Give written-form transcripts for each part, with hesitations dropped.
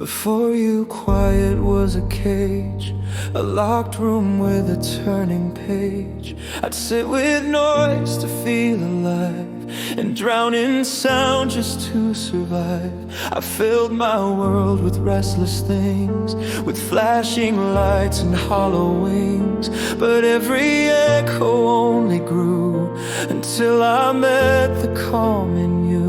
Before you, quiet was a cage, a locked room with a turning page. I'd sit with noise to feel alive, and drown in sound just to survive. I filled my world with restless things, with flashing lights and hollow wings. But every echo only grew until I met the calm in you.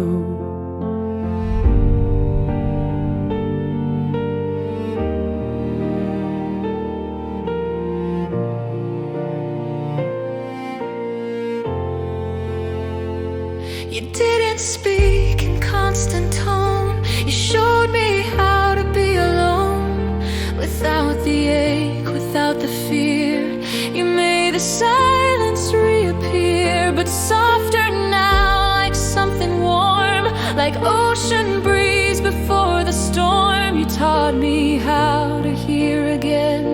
You didn't speak in constant tone. You showed me how to be alone, without the ache, without the fear. You made the silence reappear, but softer now, like something warm, like ocean breeze before the storm. You taught me how to hear again,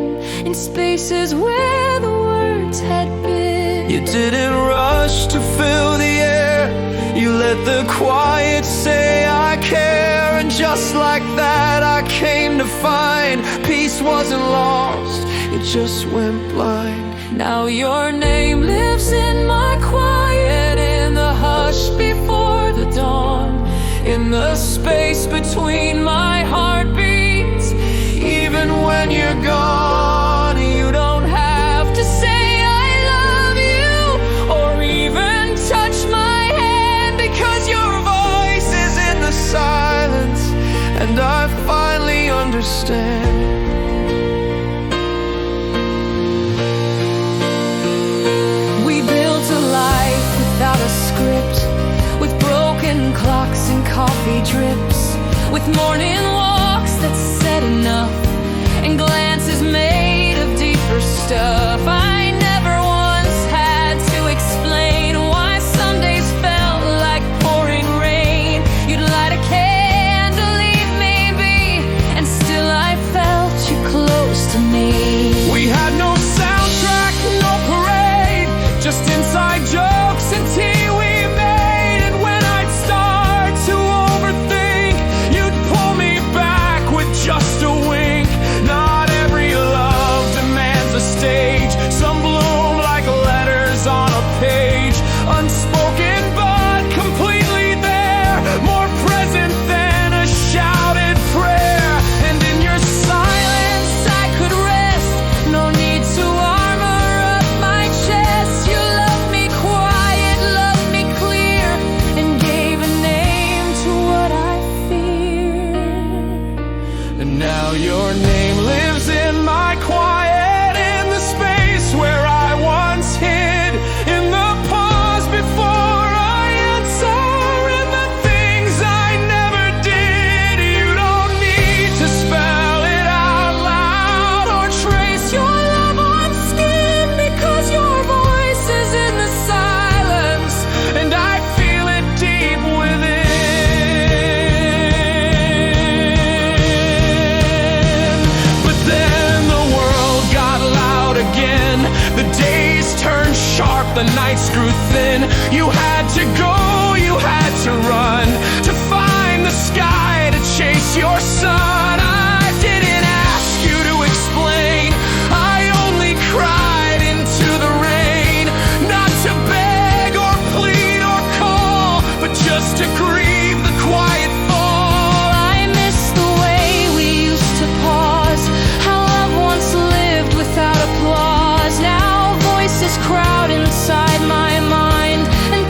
in spaces where the words had been. You didn't rush to fill the air, you let the quiet say I care. And just like that I came to find peace wasn't lost, it just went blind. Now your name lives in my quiet, in the hush before the dawn, in the space between my heartbeats. Even when you're gone, you don't have to say I love you, or even touch my hand, because your voice is in the Silence, and I finally understand. We built a life without a script, with broken clocks and coffee drips, with morning walks that said enough, and glances made of deeper stuff. I never once had to explain why some days felt like pouring rain. You'd light a candle, leave me be, and still I felt you close to me. We had no soundtrack, no parade, just inside jokes and tea we made. And when I'd start to overthink, you'd pull me back with just a wink. Not every love demands a stage, some bloom like letters on a page. Unspoken but completely there, more present than a shouted prayer. And in your silence I could rest, no need to armor up my chest. You loved me quiet, loved me clear, and gave a name to what I fear. And now your name lives in my quiet, in the space where I once hid, in the pause before I answer, in the things I never did. You don't need to spell it out loud, or trace your love on skin, because your voice is in the silence, and I feel it deep within. But then the world got loud again, the days turned sharp, the nights grew thin. You had to go, you had to run, to find the sky, to chase your sun. I didn't ask you to explain, I only cried into the rain, not to beg or plead or call, but just to grieve the quiet fall. I miss the way we used to pause, how love once lived without applause. Now voices crowd inside my mind, and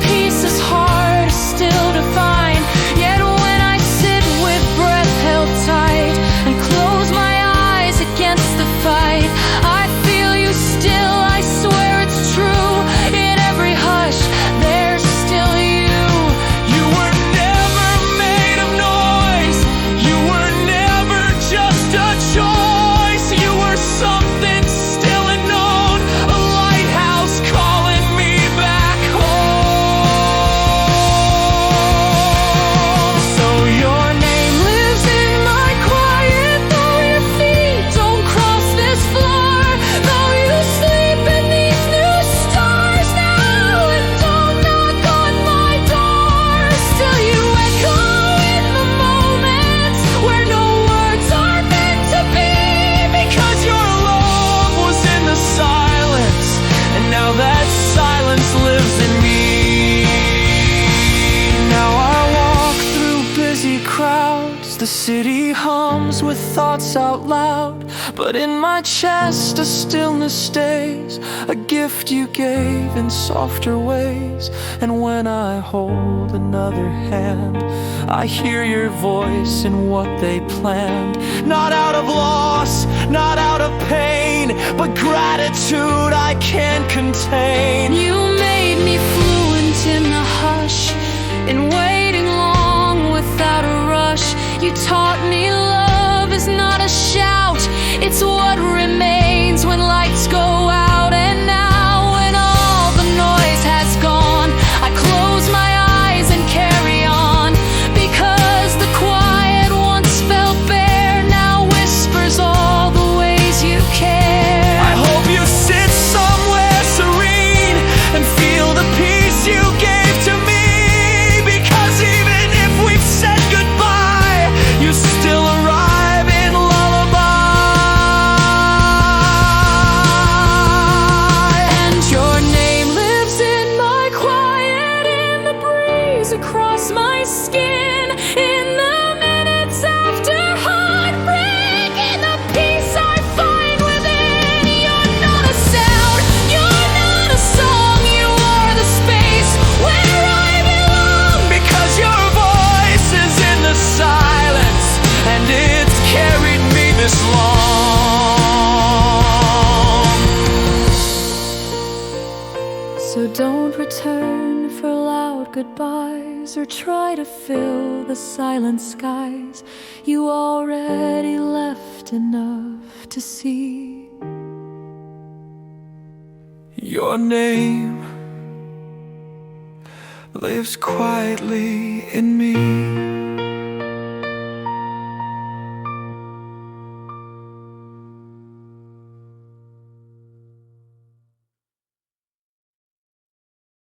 but in my chest a stillness stays, a gift you gave in softer ways. And when I hold another hand, I hear your voice in what they planned. Not out of loss, not out of pain, but gratitude I can't contain. You made me fluent in the hush, in waiting long without a rush. You taught me love is not a shout, it's what remains when lights go out. And now when all the noise has gone, I close my eyes and carry on, because the quiet once felt bare now whispers all the ways you care. I hope you sit somewhere serene and feel the peace you gave to me, because even if we've said goodbye, you still arrive in lullaby. And your name lives in my quiet, in the breeze across my skin, in the minutes after heartbreak, in the peace I find within. You're not a sound, you're not a song, you are the space where I belong. Because your voice is in the silence, and it's carried me this long. So don't return for loud goodbyes, or try to fill the silent skies. You already left enough to see. Your name lives quietly in me.